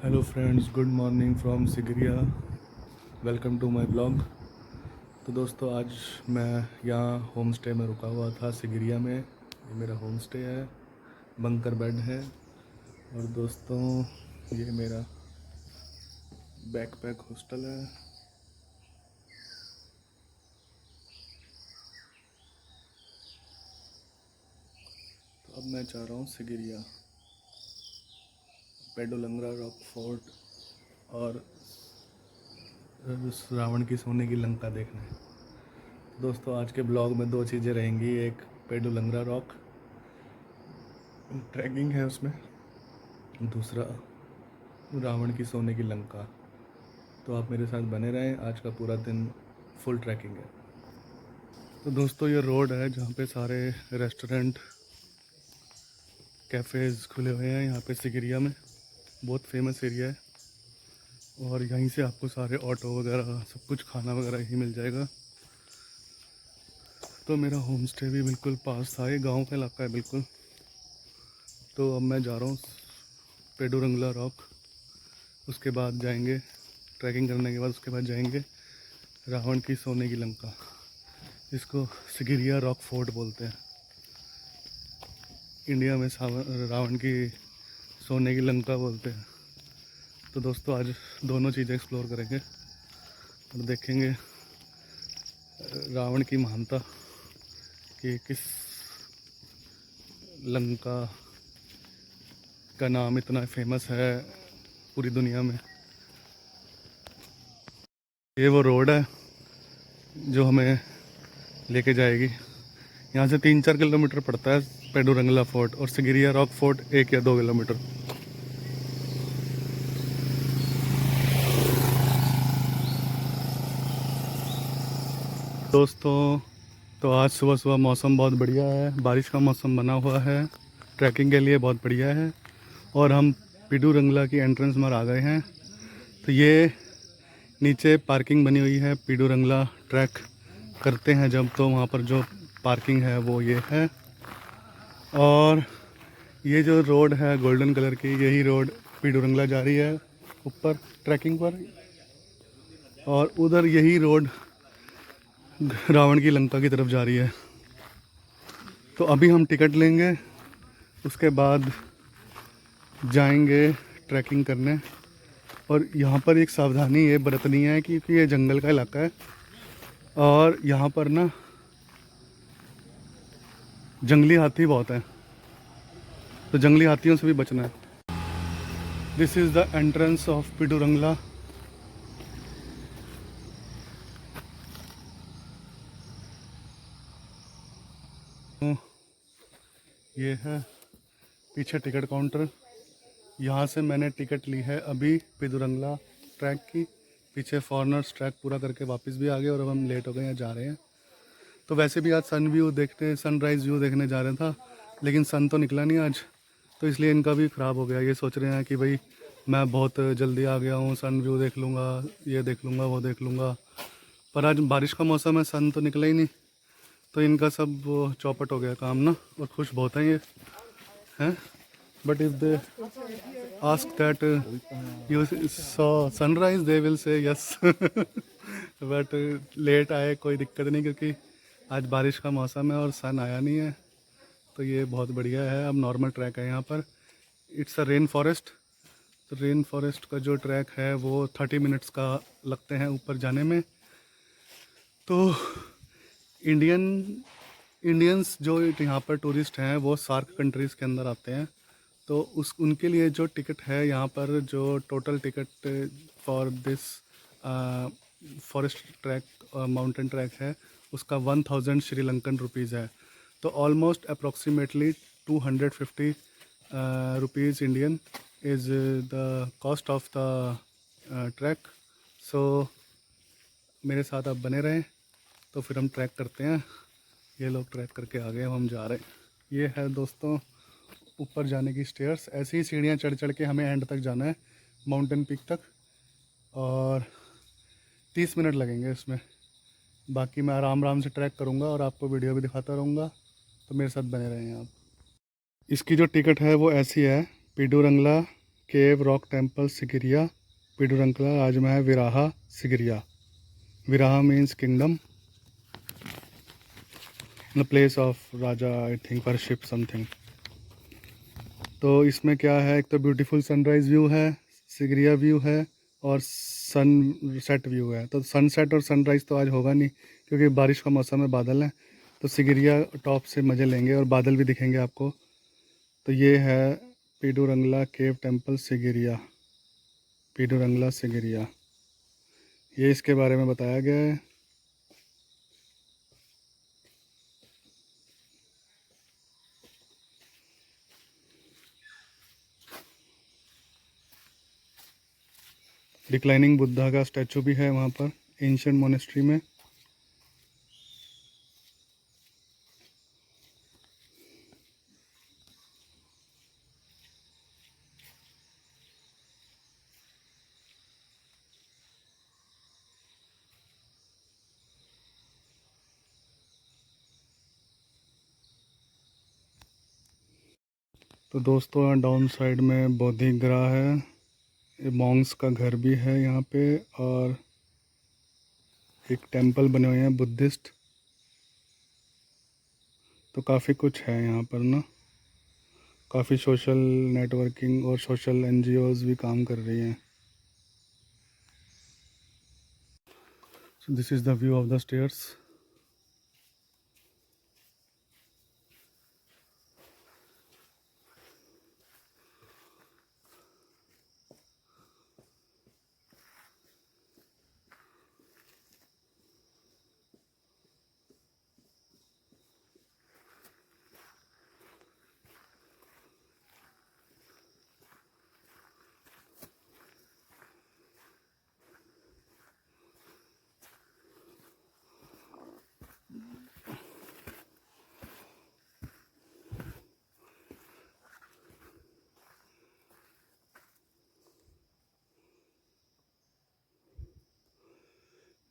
Hello friends, good morning from Sigiriya. Welcome to my blog. तो दोस्तों, आज मैं यहाँ होम स्टे में रुका हुआ था सिगरिया में। ये मेरा होम स्टे है, बंकर बेड है। और दोस्तों, ये मेरा बैकपैक हॉस्टल है। तो अब मैं जा रहा हूँ सिगरिया, पेडोलंगरा रॉक फोर्ट और रावण की सोने की लंका देखने। दोस्तों, आज के ब्लॉग में दो चीज़ें रहेंगी। एक पेडोलंगरा रॉक ट्रैकिंग है उसमें, दूसरा रावण की सोने की लंका। तो आप मेरे साथ बने रहें, आज का पूरा दिन फुल ट्रैकिंग है। तो दोस्तों, ये रोड है जहाँ पे सारे रेस्टोरेंट कैफ़ेज़ खुले हुए हैं यहाँ पे सिगरिया में। बहुत फेमस एरिया है और यहीं से आपको सारे ऑटो वगैरह सब कुछ खाना वगैरह ही मिल जाएगा। तो मेरा होम स्टे भी बिल्कुल पास था, ये गांव का इलाका है बिल्कुल। तो अब मैं जा रहा हूँ पेडोरंगला रॉक, उसके बाद जाएंगे ट्रैकिंग करने के बाद, उसके बाद जाएंगे रावण की सोने की लंका। इसको सिगरिया रॉक फोर्ट बोलते हैं। इंडिया में रावण की सोने की लंका बोलते हैं। तो दोस्तों, आज दोनों चीज़ें एक्सप्लोर करेंगे और देखेंगे रावण की महानता कि किस लंका का नाम इतना फेमस है पूरी दुनिया में। ये वो रोड है जो हमें लेके जाएगी। यहाँ से 3-4 किलोमीटर पड़ता है पेडोरंगला फोर्ट, और सिगरिया रॉक फोर्ट 1 या 2 किलोमीटर। दोस्तों, तो आज सुबह सुबह मौसम बहुत बढ़िया है, बारिश का मौसम बना हुआ है, ट्रैकिंग के लिए बहुत बढ़िया है। और हम पेडोरंगला की एंट्रेंस में आ गए हैं। तो ये नीचे पार्किंग बनी हुई है। पेडोरंगला ट्रैक करते हैं जब, तो वहाँ पर जो पार्किंग है वो ये है। और ये जो रोड है गोल्डन कलर की, यही रोड पेडोरंगला जा रही है ऊपर ट्रैकिंग पर। और उधर यही रोड रावण की लंका की तरफ जा रही है। तो अभी हम टिकट लेंगे, उसके बाद जाएंगे ट्रैकिंग करने। और यहाँ पर एक सावधानी ये बरतनी है क्योंकि ये जंगल का इलाका है और यहाँ पर ना जंगली हाथी बहुत हैं, तो जंगली हाथियों से भी बचना है। This is the entrance of Pidurangala. ये है पीछे टिकट काउंटर। यहाँ से मैंने टिकट ली है अभी पेडोरंगला ट्रैक की। पीछे फॉरनर्स ट्रैक पूरा करके वापस भी आ गए और अब हम लेट हो गए हैं, जा रहे हैं। तो वैसे भी आज सनराइज़ व्यू देखने जा रहा था, लेकिन सन तो निकला नहीं आज, तो इसलिए इनका भी ख़राब हो गया। ये सोच रहे हैं कि भाई मैं बहुत जल्दी आ गया हूँ, सन व्यू देख लूँगा, ये देख लूँगा, वो देख लूँगा। पर आज बारिश का मौसम है, सन तो निकला ही नहीं, तो इनका सब वो चौपट हो गया काम ना। और खुश बहुत हैं ये हैं। But if they ask that you saw sunrise, they will say yes. But let आए कोई दिक्कत नहीं, क्योंकि आज बारिश का मौसम है और सन आया नहीं है। तो ये बहुत बढ़िया है। अब नॉर्मल ट्रैक है यहाँ पर। It's a rain forest. तो रेन फॉरेस्ट का जो ट्रैक है वो 30 मिनट्स का लगते हैं ऊपर जाने में। तो इंडियंस जो यहाँ पर टूरिस्ट हैं वो सार्क कंट्रीज़ के अंदर आते हैं। तो उनके लिए जो टिकट है यहाँ पर, जो total ticket for this forest track mountain track है, उसका 1000 श्रीलंकन रुपीज़ है। तो almost approximately 250 rupees Indian is the cost of the track. So मेरे साथ आप बने रहें, तो फिर हम ट्रैक करते हैं। ये लोग ट्रैक करके आ गए, हम जा रहे हैं। ये है दोस्तों ऊपर जाने की स्टेयर्स। ऐसी ही सीढ़ियाँ चढ़ चढ़ के हमें एंड तक जाना है, माउंटेन पीक तक। और 30 मिनट लगेंगे इसमें। बाकी मैं आराम से ट्रैक करूँगा और आपको वीडियो भी दिखाता रहूँगा, तो मेरे साथ बने रहें आप। इसकी जो टिकट है वो ऐसी है, Pidurangala cave rock temple Sigiriya Pidurangala राज्य में है Vihara Sigiriya. Vihara means kingdom, the place of raja I think worship something. तो इसमें क्या है, एक तो ब्यूटीफुल सनराइज़ व्यू है, सिगरिया व्यू है और सनसेट व्यू है। तो सनसेट और सनराइज़ तो आज होगा नहीं क्योंकि बारिश का मौसम है, बादल है। तो सिगरिया टॉप से मज़े लेंगे और बादल भी दिखेंगे आपको। तो ये है पिडुरंगला केव टेम्पल सिगिरिया, पिडुरंगला सिगिरिया, ये इसके बारे में बताया गया है। डिक्लाइनिंग बुद्धा का स्टैचू भी है वहाँ पर एंशिएंट मोनेस्ट्री में। तो दोस्तों डाउन साइड में बोधिग्रा है, मॉन्क्स का घर भी है यहाँ पे, और एक टेंपल बने हुए हैं बुद्धिस्ट। तो काफ़ी कुछ है यहाँ पर ना, काफ़ी सोशल नेटवर्किंग और सोशल एनजीओज भी काम कर रही हैं। So this is the view of the stairs.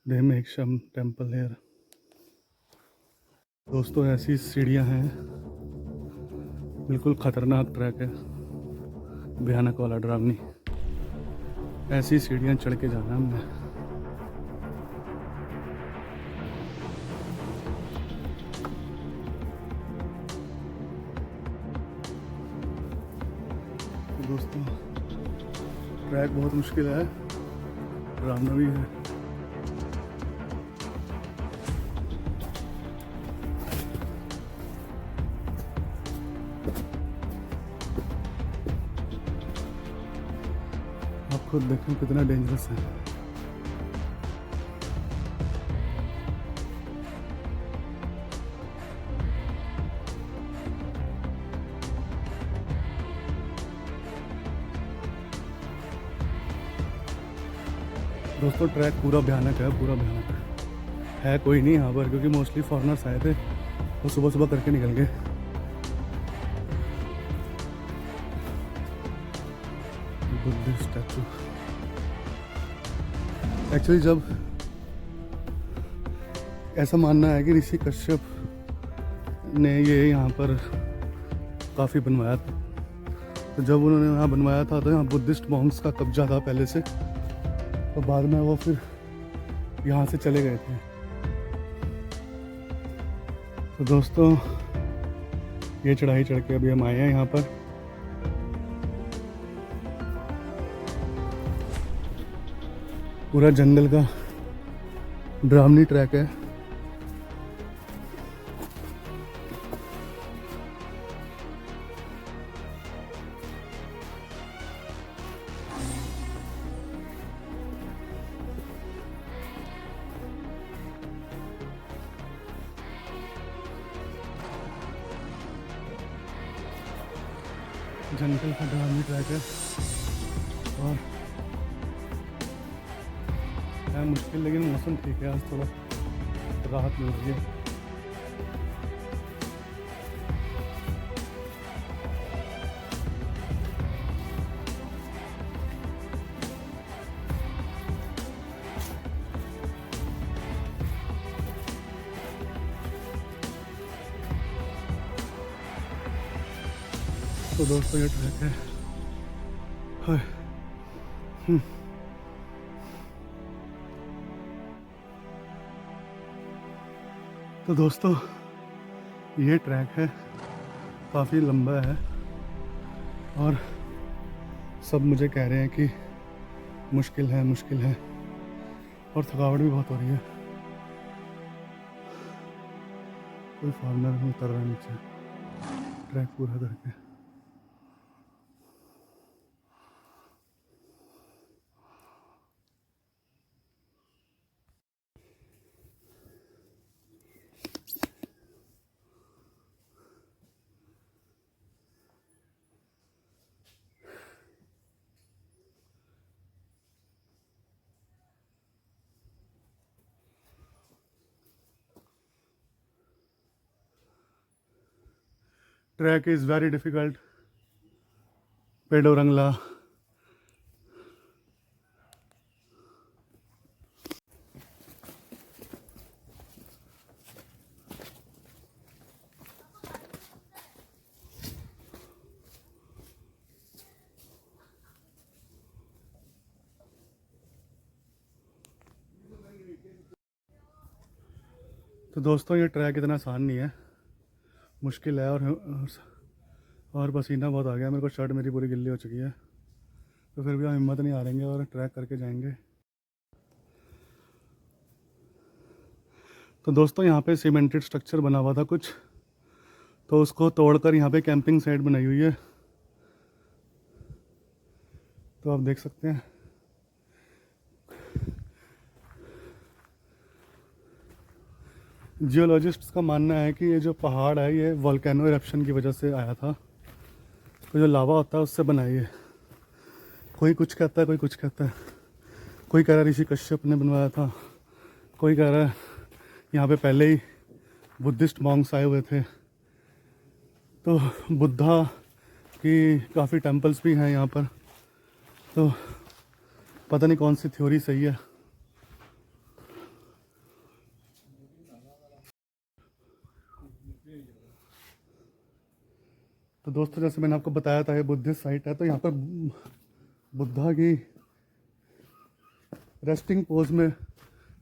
Dhameksham temple है। दोस्तों ऐसी सीढ़ियाँ हैं, बिल्कुल ख़तरनाक ट्रैक है, भयानक वाला, डरावनी। ऐसी सीढ़ियाँ चढ़ के जाना हमने। तो दोस्तों ट्रैक बहुत मुश्किल है, डरावना भी है। आप खुद देखें कितना डेंजरस है। दोस्तों ट्रैक पूरा भयानक है, पूरा भयानक है। कोई नहीं यहाँ पर क्योंकि मोस्टली फॉरेनर्स आए थे, वो सुबह सुबह करके निकल गए। बुद्धिस्ट स्टैचू एक्चुअली, जब ऐसा मानना है कि ऋषि कश्यप ने ये यहाँ पर काफ़ी बनवाया था। तो जब उन्होंने यहाँ बनवाया था तो यहाँ बुद्धिस्ट मॉन्क्स का कब्जा था पहले से, तो बाद में वो फिर यहाँ से चले गए थे। तो दोस्तों ये चढ़ाई चढ़ के अभी हम आए हैं यहाँ पर। पूरा जंगल का डरावनी ट्रैक है। जंगल का डरावनी ट्रैक है और है मुश्किल, लेकिन मौसम ठीक है, आज थोड़ा राहत मिल रही है। तो दोस्तों ये ट्रैक है हाय। हम्म। तो दोस्तों ये ट्रैक है, काफ़ी लंबा है और सब मुझे कह रहे हैं कि मुश्किल है और थकावट भी बहुत हो रही है। कोई फार्मर भी उतर रहा है नीचे ट्रैक पूरा करके। Track is very difficult, Pidurangala. तो दोस्तों ये ट्रैक इतना आसान नहीं है, मुश्किल है और पसीना बहुत आ गया मेरे को, शर्ट मेरी पूरी गिल्ली हो चुकी है। तो फिर भी हम हिम्मत नहीं हारेंगे और ट्रैक करके जाएंगे। तो दोस्तों यहाँ पे सीमेंटेड स्ट्रक्चर बना हुआ था कुछ, तो उसको तोड़कर यहाँ पे कैंपिंग साइट बनाई हुई है। तो आप देख सकते हैं जियोलॉजिस्ट्स का मानना है कि ये जो पहाड़ है ये वोल्केनो इरप्शन की वजह से आया था। तो जो लावा होता है उससे बनाई है। कोई कुछ कहता है, कोई कुछ कहता है। कोई कह रहा है ऋषि कश्यप ने बनवाया था, कोई कह रहा है यहाँ पे पहले ही बुद्धिस्ट मॉन्क्स आए हुए थे। तो बुद्धा की काफ़ी टेम्पल्स भी हैं यहाँ पर। तो पता नहीं कौन सी थ्योरी सही है। तो दोस्तों जैसे मैंने आपको बताया था ये बुद्धिस्ट साइट है। तो यहाँ पर बुद्धा की रेस्टिंग पोज में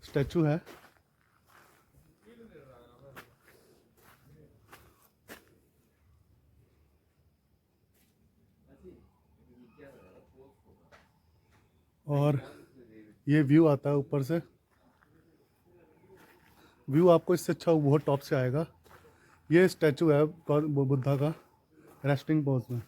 स्टैचू है। और ये व्यू आता है ऊपर से। व्यू आपको इससे अच्छा बहुत टॉप से आएगा। ये स्टैचू है बुद्धा का रेस्टिंग पोज में।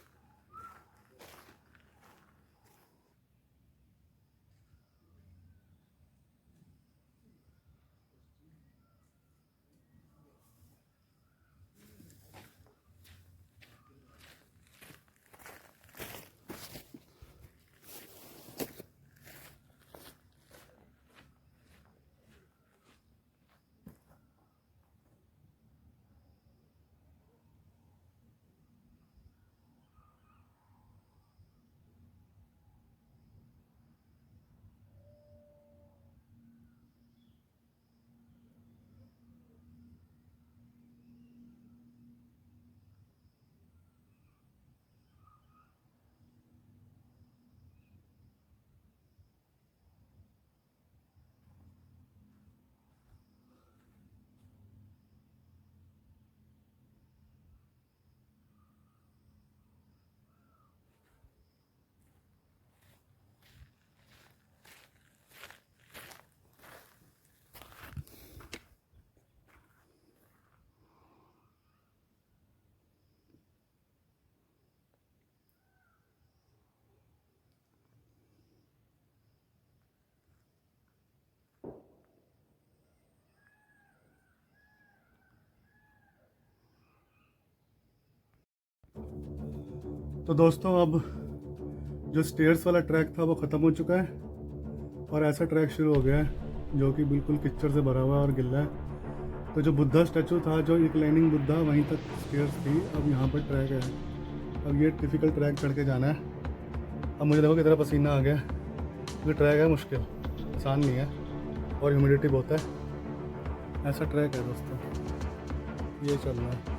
तो दोस्तों अब जो स्टेयर्स वाला ट्रैक था वो ख़त्म हो चुका है और ऐसा ट्रैक शुरू हो गया है जो कि बिल्कुल कीचड़ से भरा हुआ है और गिल्ला है। तो जो बुद्धा स्टैचू था, जो रिक्लाइनिंग बुद्धा, वहीं तक स्टेयर्स थी। अब यहाँ पर ट्रैक है। अब ये टिपिकल ट्रैक चढ़ के जाना है। अब मुझे देखो कितना पसीना आ गया। ये ट्रैक है मुश्किल, आसान नहीं है और ह्यूमिडिटी बहुत है। ऐसा ट्रैक है दोस्तों, ये चलना है।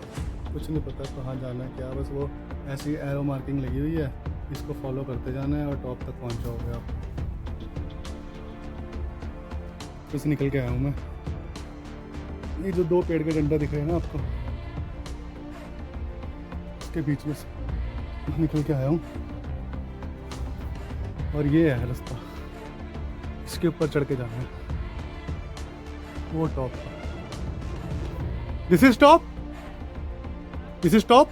कुछ नहीं पता कहाँ जाना है क्या, बस वो ऐसी एरो मार्किंग लगी हुई है इसको फॉलो करते जाना है और टॉप तक पहुंच जाओगे आप। तो से निकल के आया हूँ मैं। ये जो 2 पेड़ के डंडा दिख रहे हैं ना आपको, इसके बीच में से निकल के आया हूँ और ये है रास्ता, इसके ऊपर चढ़ के जाना है, वो top. This is top, this is top.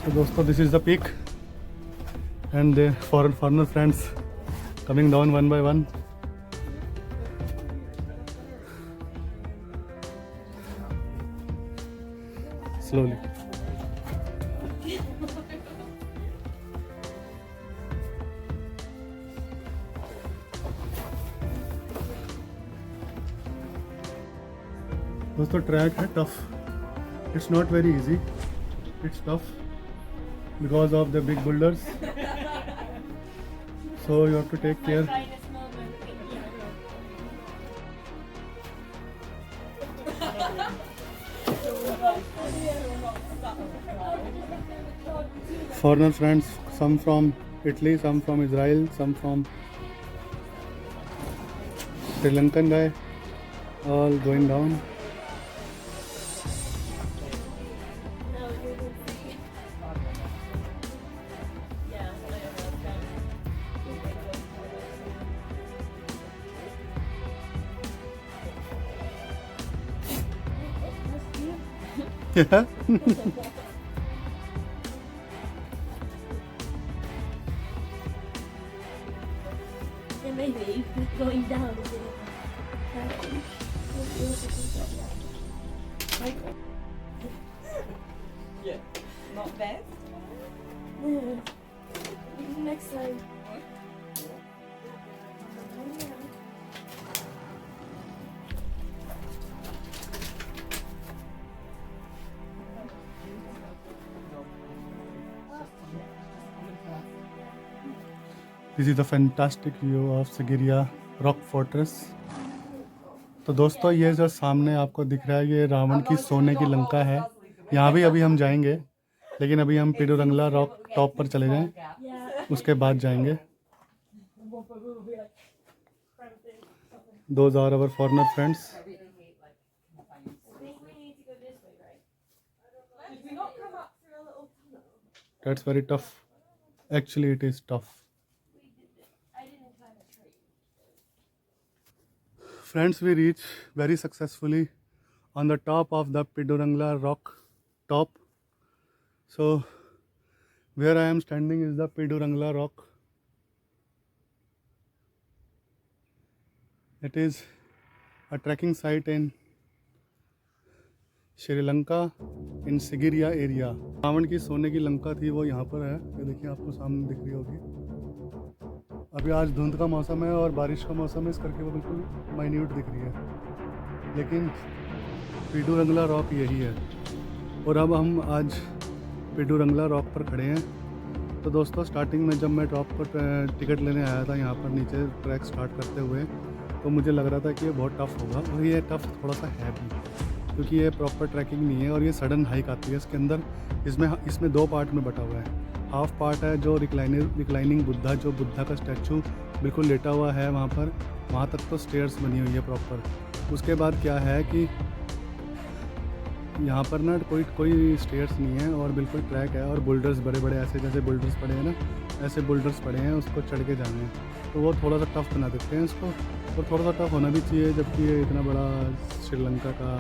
तो दोस्तों, this is the peak and the foreigner friends coming down one by one. Slowly. दोस्तों, ट्रैक है tough, it's not very easy, it's tough because of the big boulders, so you have to take care. Foreigner friends, some from Italy, some from Israel, some from Sri Lankan guy, all going down. Yeah. And maybe going down is Yeah, not bad. yeah. Next time. This is the fantastic view of Sigiriya Rock Fortress. तो दोस्तों, ये जो सामने आपको दिख रहा है, ये रावण की सोने की लंका है। यहाँ भी अभी हम जाएंगे, लेकिन अभी हम पिडुरंगला रॉक टॉप पर चले जाएं, Yeah. उसके बाद जाएंगे। Those are our foreigner friends. I think we need to go this way, right? Did we not come up through a little tunnel? That's very tough. Actually, it is tough. I didn't climb a tree. Friends, we reach very successfully on the top of the Pidurangla rock top. So where I am standing is the Pidurangla rock. It is a trekking site in Sri Lanka in Sigiriya area. Ravan की सोने की लंका थी, वो यहाँ पर है। ये देखिए, आपको सामने दिख रही होगी। अभी आज धुंध का मौसम है और बारिश का मौसम है, इस करके वो बिल्कुल माइन्यूट दिख रही है, लेकिन पिडुरंगला रॉक यही है। और अब हम आज पिडुरंगला रॉक पर खड़े हैं। तो दोस्तों, स्टार्टिंग में जब मैं टॉप पर टिकट लेने आया था, यहाँ पर नीचे ट्रैक स्टार्ट करते हुए, तो मुझे लग रहा था कि ये बहुत टफ़ होगा, और ये टफ़ थोड़ा सा है भी, क्योंकि ये प्रॉपर ट्रैकिंग नहीं है और ये सडन हाइक आती है इसके अंदर। इसमें 2 पार्ट में बटा हुआ है। हाफ पार्ट है जो रिक्लाइनिंग बुद्धा, जो बुद्धा का स्टैचू बिल्कुल लेटा हुआ है वहाँ पर, वहाँ तक तो स्टेयर्स बनी हुई है प्रॉपर। उसके बाद क्या है कि यहाँ पर ना कोई स्टेयर्स नहीं है और बिल्कुल ट्रैक है, और बुल्डर्स बड़े बड़े ऐसे जैसे बुल्डर्स पड़े हैं ना, ऐसे बुल्डर्स पड़े हैं, उसको चढ़ के जाने हैं, तो वो थोड़ा सा टफ़ बना देते हैं इसको, और थोड़ा सा टफ़ होना भी चाहिए, जबकि ये इतना बड़ा श्रीलंका का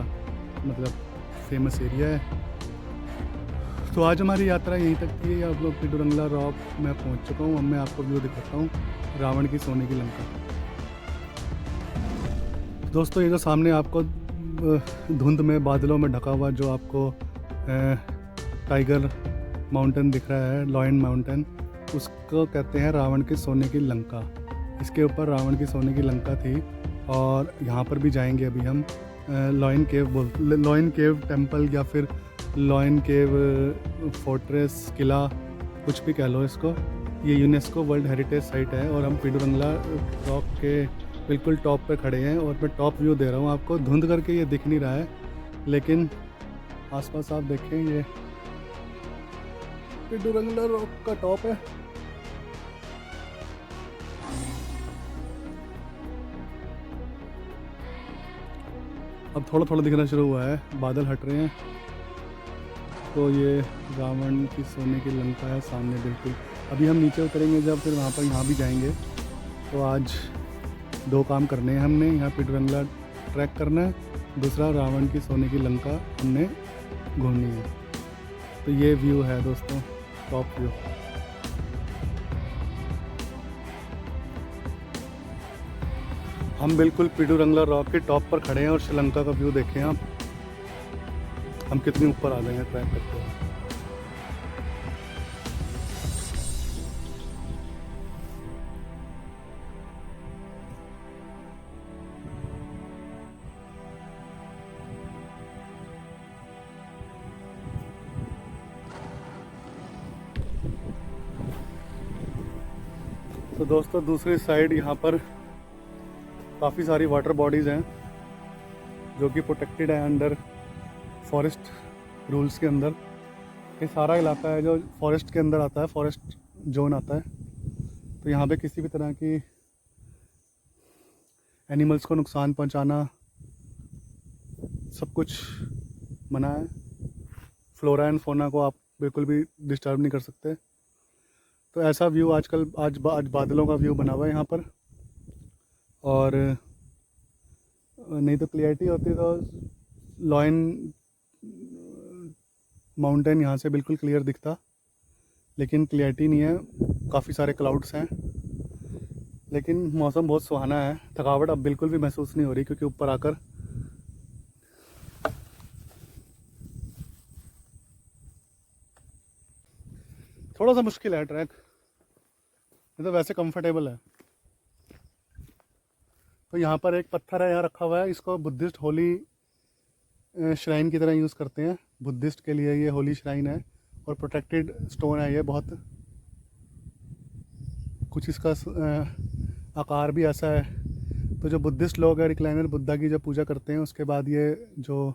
मतलब फेमस एरिया है। तो आज हमारी यात्रा यहीं तक थी। अब लोग पिडुरंगला रॉक मैं पहुंच चुका हूं। अब मैं आपको व्यू दिखाता हूं रावण की सोने की लंका। दोस्तों, ये जो सामने आपको धुंध में बादलों में ढका हुआ जो आपको टाइगर माउंटेन दिख रहा है, लॉयन माउंटेन, उसको कहते हैं रावण की सोने की लंका। इसके ऊपर रावण की सोने की लंका थी, और यहाँ पर भी जाएंगे अभी हम। लॉयन केव टेम्पल या फिर लॉयन केव फोर्ट्रेस, किला, कुछ भी कह लो इसको, ये यूनेस्को वर्ल्ड हेरिटेज साइट है, और हम पिडुरंगला रॉक के बिल्कुल टॉप पे खड़े हैं और मैं टॉप व्यू दे रहा हूँ आपको। धुंध करके ये दिख नहीं रहा है, लेकिन आसपास आप देखें ये पिडुरंगला रॉक का टॉप है। अब थोड़ा थोड़ा दिखना शुरू हुआ है, बादल हट रहे हैं। तो ये रावण की सोने की लंका है सामने बिल्कुल। अभी हम नीचे उतरेंगे जब, फिर वहाँ पर यहाँ भी जाएंगे। तो आज 2 काम करने हैं हमने, यहाँ पिडुरंगला ट्रैक करना है, दूसरा रावण की सोने की लंका हमने घूमनी है। तो ये व्यू है दोस्तों, टॉप व्यू। हम बिल्कुल पिडुरंगला रॉक के टॉप पर खड़े हैं और श्रीलंका का व्यू देखें आप, हम कितनी ऊपर आ गए हैं ट्रैक करते हुए। तो दोस्तों दूसरी साइड यहाँ पर काफ़ी सारी वाटर बॉडीज़ हैं जो कि प्रोटेक्टेड है अंडर फॉरेस्ट रूल्स के अंदर। ये सारा इलाका है जो फॉरेस्ट के अंदर आता है, फॉरेस्ट जोन आता है। तो यहाँ पे किसी भी तरह की एनिमल्स को नुकसान पहुँचाना सब कुछ मना है। फ्लोरा एंड फोना को आप बिल्कुल भी डिस्टर्ब नहीं कर सकते। तो ऐसा व्यू आज बादलों का व्यू बना हुआ है यहाँ पर। और नहीं तो क्लियरिटी होती तो लॉयन माउंटेन यहाँ से बिल्कुल क्लियर दिखता, लेकिन क्लियरिटी नहीं है, काफ़ी सारे क्लाउड्स हैं। लेकिन मौसम बहुत सुहाना है, थकावट अब बिल्कुल भी महसूस नहीं हो रही, क्योंकि ऊपर आकर थोड़ा सा मुश्किल है ट्रैक, ये तो वैसे कंफर्टेबल है। तो यहाँ पर एक पत्थर है यहाँ रखा हुआ है, इसको बुद्धिस्ट होली श्राइन की तरह यूज़ करते हैं। बुद्धिस्ट के लिए ये होली श्राइन है और प्रोटेक्टेड स्टोन है ये बहुत। कुछ इसका आकार भी ऐसा है। तो जो बुद्धिस्ट लोग हैं रिक्लाइनर बुद्धा की जब पूजा करते हैं, उसके बाद ये जो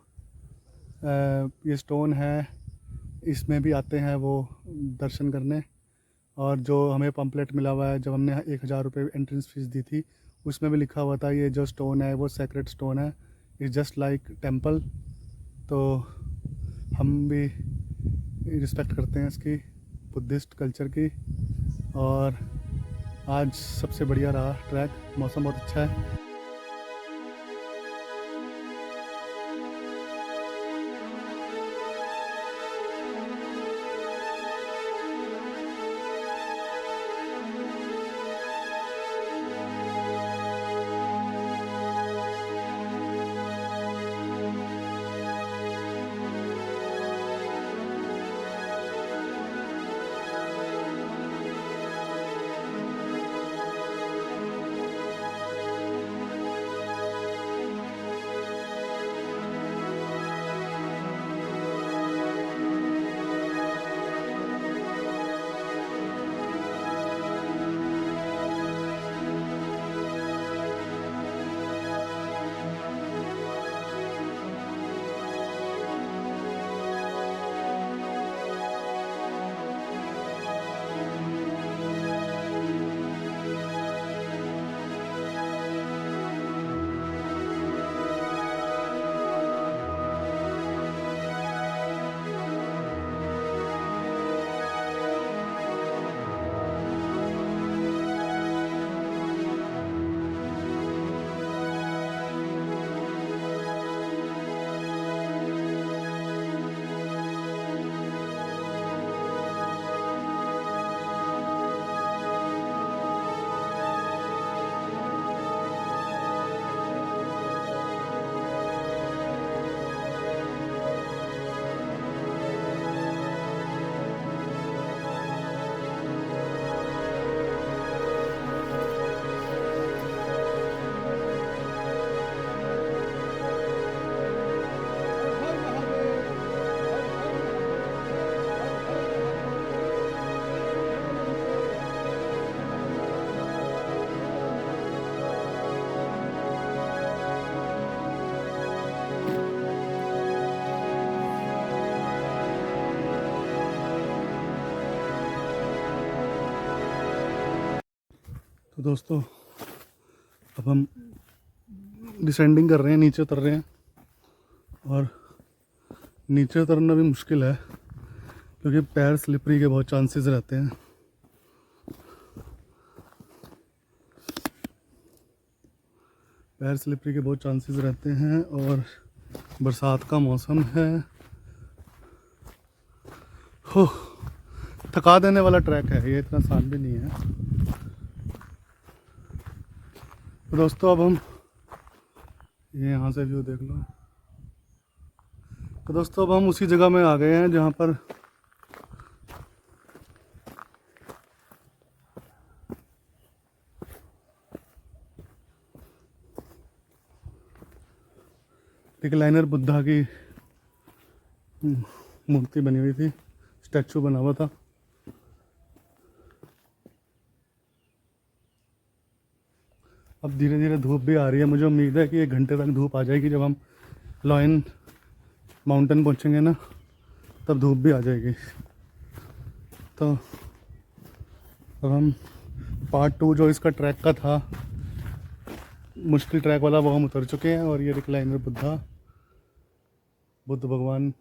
ये स्टोन है इसमें भी आते हैं वो दर्शन करने। और जो हमें पम्पलेट मिला हुआ है, जब हमने 1000 रुपये एंट्रेंस फीस दी थी, उसमें भी लिखा हुआ था ये जो स्टोन है वो सेक्रेट स्टोन है, इट्स जस्ट लाइक टेम्पल। तो हम भी रिस्पेक्ट करते हैं इसकी, बुद्धिस्ट कल्चर की। और आज सबसे बढ़िया रहा ट्रैक, मौसम बहुत अच्छा है। तो दोस्तों अब हम डिसेंडिंग कर रहे हैं, नीचे उतर रहे हैं। और नीचे उतरना भी मुश्किल है क्योंकि पैर स्लिपरी के बहुत चांसेस रहते हैं। पैर स्लिपरी के बहुत चांसेस रहते हैं और बरसात का मौसम है। हो, थका देने वाला ट्रैक है ये, इतना आसान भी नहीं है। तो दोस्तों अब हम ये यहाँ से व्यू देख लो। तो दोस्तों अब हम उसी जगह में आ गए हैं जहाँ पर रिक्लाइनर बुद्धा की मूर्ति बनी हुई थी, स्टैचू बना हुआ था। अब धीरे धीरे धूप भी आ रही है, मुझे उम्मीद है कि 1 घंटे तक धूप आ जाएगी। जब हम लॉयन माउंटेन पहुंचेंगे ना तब धूप भी आ जाएगी। तो अब हम पार्ट 2 जो इसका ट्रैक का था, मुश्किल ट्रैक वाला, वो हम उतर चुके हैं। और ये रिक्लाइनर बुद्ध भगवान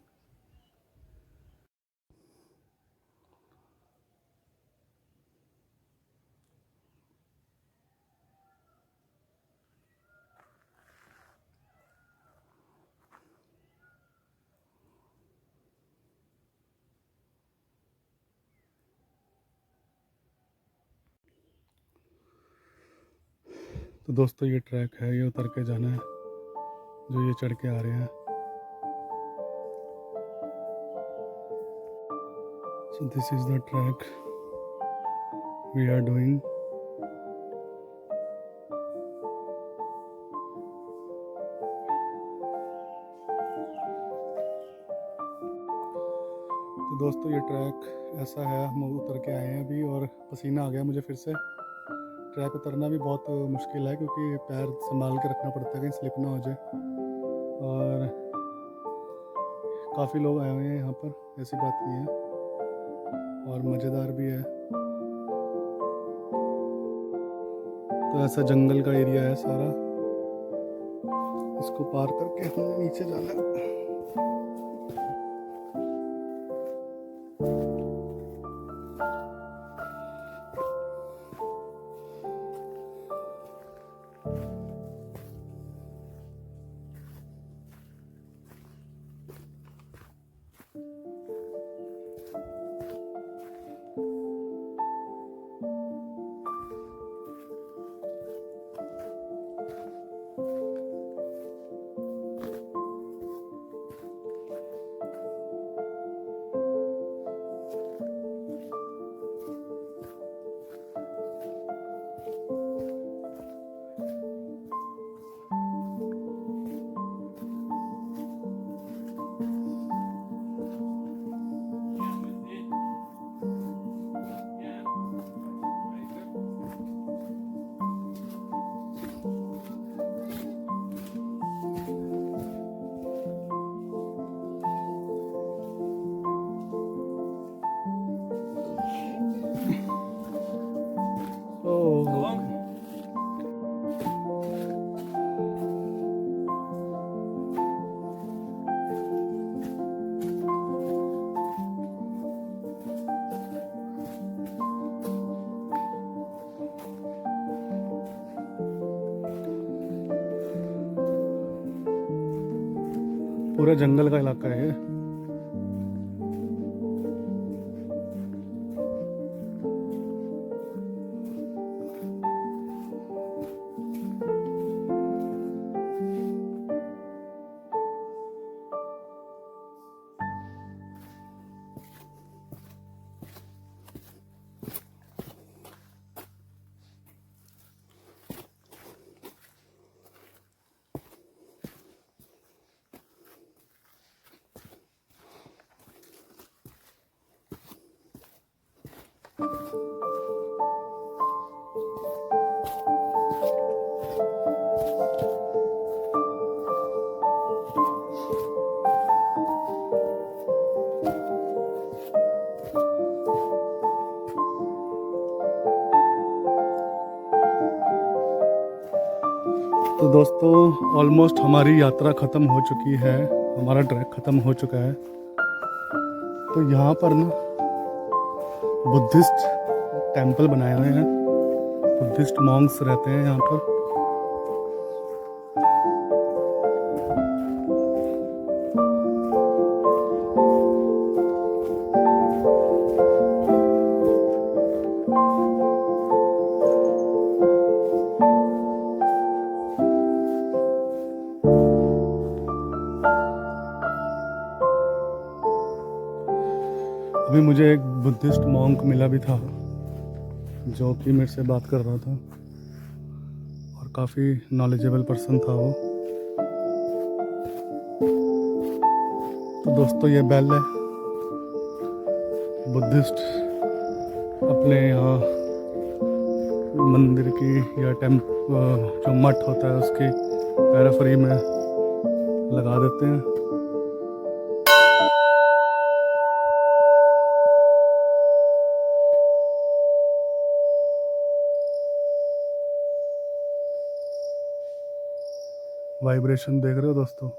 तो दोस्तों ये ट्रैक है, ये उतर के जाना है जो ये चढ़ के आ रहे हैं। So this is the track we are doing. तो दोस्तों ये ट्रैक ऐसा है, हम उतर के आए हैं अभी और पसीना आ गया मुझे फिर से। ट्रैक उतरना भी बहुत मुश्किल है क्योंकि पैर संभाल के रखना पड़ता है कहीं स्लिप ना हो जाए। और काफ़ी लोग आए हुए हैं यहाँ पर, ऐसी बात नहीं है, और मज़ेदार भी है। तो ऐसा जंगल का एरिया है सारा, इसको पार करके हमें नीचे जाना है। पूरा जंगल का इलाका है। दोस्तों ऑलमोस्ट हमारी यात्रा ख़त्म हो चुकी है, हमारा ट्रैक ख़त्म हो चुका है। तो यहाँ पर ना बुद्धिस्ट टेंपल बनाए हुए हैं, बुद्धिस्ट मॉन्क्स रहते हैं यहाँ पर। अभी मुझे एक बुद्धिस्ट मॉन्क मिला भी था जो कि मेरे से बात कर रहा था और काफ़ी नॉलेजेबल पर्सन था वो। तो दोस्तों ये बेल है, बुद्धिस्ट अपने यहाँ मंदिर की या जो मठ होता है उसकी पैराफरी में लगा देते हैं। वाइब्रेशन देख रहे हो दोस्तों?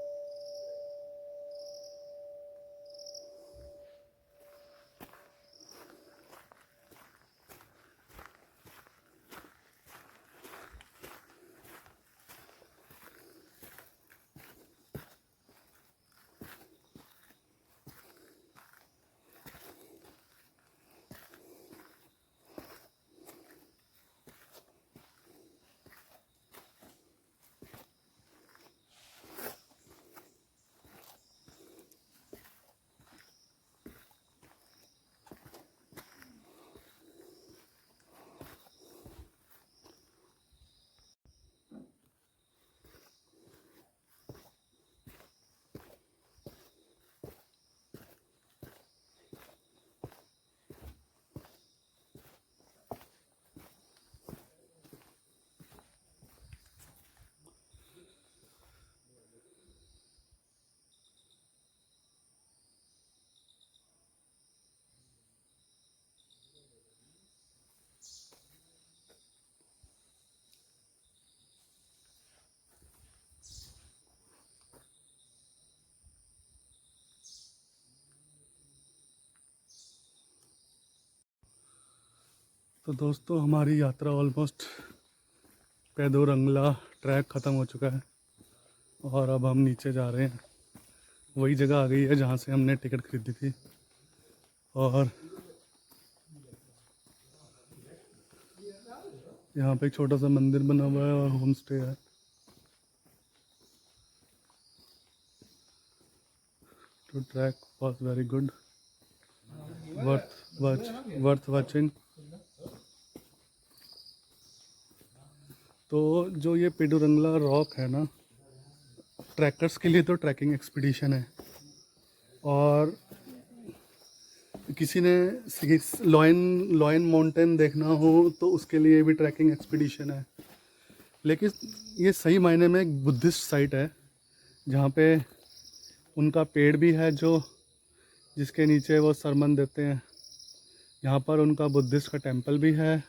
तो दोस्तों हमारी यात्रा ऑलमोस्ट पेदोरंगला ट्रैक ख़त्म हो चुका है और अब हम नीचे जा रहे हैं। वही जगह आ गई है जहाँ से हमने टिकट खरीदी थी। और यहाँ पे एक छोटा सा मंदिर बना हुआ है और होम स्टे है। तो track was very good, worth watching. तो जो ये पेदोरंगला रॉक है ना, ट्रैकर्स के लिए तो ट्रैकिंग एक्सपीडिशन है, और किसी ने लॉयन माउंटेन देखना हो तो उसके लिए भी ट्रैकिंग एक्सपीडिशन है। लेकिन ये सही मायने में एक बुद्धिस्ट साइट है जहाँ पे उनका पेड़ भी है जो जिसके नीचे वो सरमन देते हैं। यहाँ पर उनका बुद्धिस्ट का टेंपल भी है,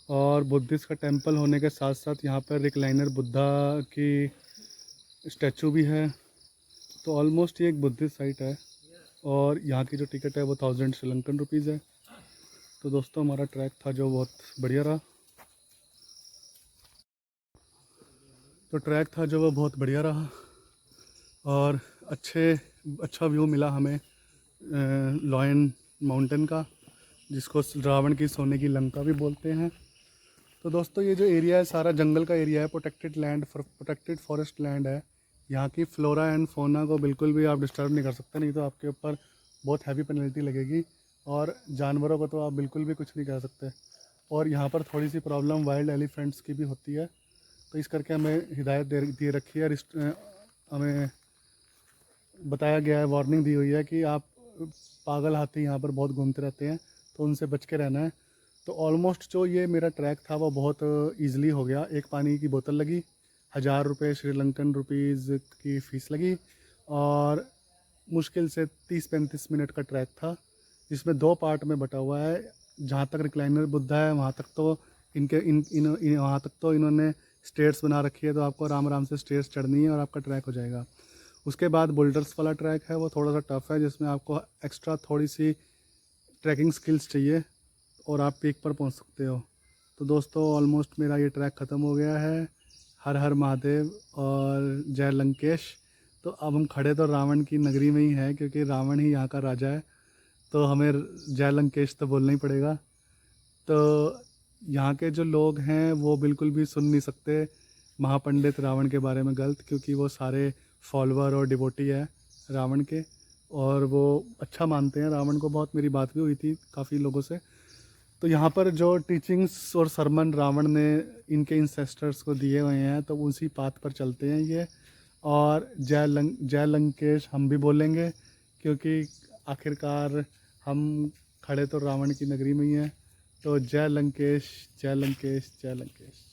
और बुद्धिस्ट का टेंपल होने के साथ साथ यहाँ पर रिक्लाइनर बुद्धा की स्टैचू भी है। तो ऑलमोस्ट ये एक बुद्धिस्ट साइट है, और यहाँ की जो टिकट है वो 1000 श्रीलंकन रुपीज़ है। तो दोस्तों हमारा ट्रैक था जो बहुत बढ़िया रहा। और अच्छा व्यू मिला हमें लॉयन माउंटेन का, जिसको रावण की सोने की लंका भी बोलते हैं। तो दोस्तों ये जो एरिया है सारा जंगल का एरिया है, प्रोटेक्टेड फॉरेस्ट लैंड है। यहाँ की फ्लोरा एंड फोना को बिल्कुल भी आप डिस्टर्ब नहीं कर सकते, नहीं तो आपके ऊपर बहुत हैवी पेनल्टी लगेगी। और जानवरों को तो आप बिल्कुल भी कुछ नहीं कर सकते। और यहाँ पर थोड़ी सी प्रॉब्लम वाइल्ड एलिफेंट्स की भी होती है, तो इस करके हमें हिदायत दे रखी है, हमें बताया गया है, वार्निंग दी हुई है कि आप पागल हाथी यहाँ पर बहुत घूमते रहते हैं, तो उनसे बच के रहना है। तो ऑलमोस्ट जो ये मेरा ट्रैक था वो बहुत ईज़िली हो गया। एक पानी की बोतल लगी, 1000 रुपये श्रीलंकन रुपीज़ की फ़ीस लगी, और मुश्किल से 30-35 मिनट का ट्रैक था, जिसमें 2 पार्ट में बटा हुआ है। जहाँ तक रिक्लाइनर बुद्धा है वहाँ तक तो वहाँ तक तो इन्होंने स्टेयर्स बना रखी है, तो आपको आराम आराम से स्टेयर्स चढ़नी है और आपका ट्रैक हो जाएगा। उसके बाद बोल्डर्स वाला ट्रैक है, वो थोड़ा सा टफ़ है, जिसमें आपको एक्स्ट्रा थोड़ी सी ट्रैकिंग स्किल्स चाहिए और आप पीक पर पहुंच सकते हो। तो दोस्तों ऑलमोस्ट मेरा ये ट्रैक ख़त्म हो गया है। हर हर महादेव और जय लंकेश। तो अब हम खड़े तो रावण की नगरी में ही हैं, क्योंकि रावण ही यहाँ का राजा है, तो हमें जय लंकेश तो बोलना ही पड़ेगा। तो यहाँ के जो लोग हैं वो बिल्कुल भी सुन नहीं सकते महापंडित रावण के बारे में गलत, क्योंकि वो सारे फॉलोअर और डिवोटी है रावण के, और वो अच्छा मानते हैं रावण को। बहुत मेरी बात भी हुई थी काफ़ी लोगों से। तो यहाँ पर जो टीचिंग्स और सरमन रावण ने इनके इंसेस्टर्स को दिए हुए हैं, तो उसी पाथ पर चलते हैं ये। और जय लंकेश हम भी बोलेंगे, क्योंकि आखिरकार हम खड़े तो रावण की नगरी में ही हैं। तो जय लंकेश, जय लंकेश, जय लंकेश।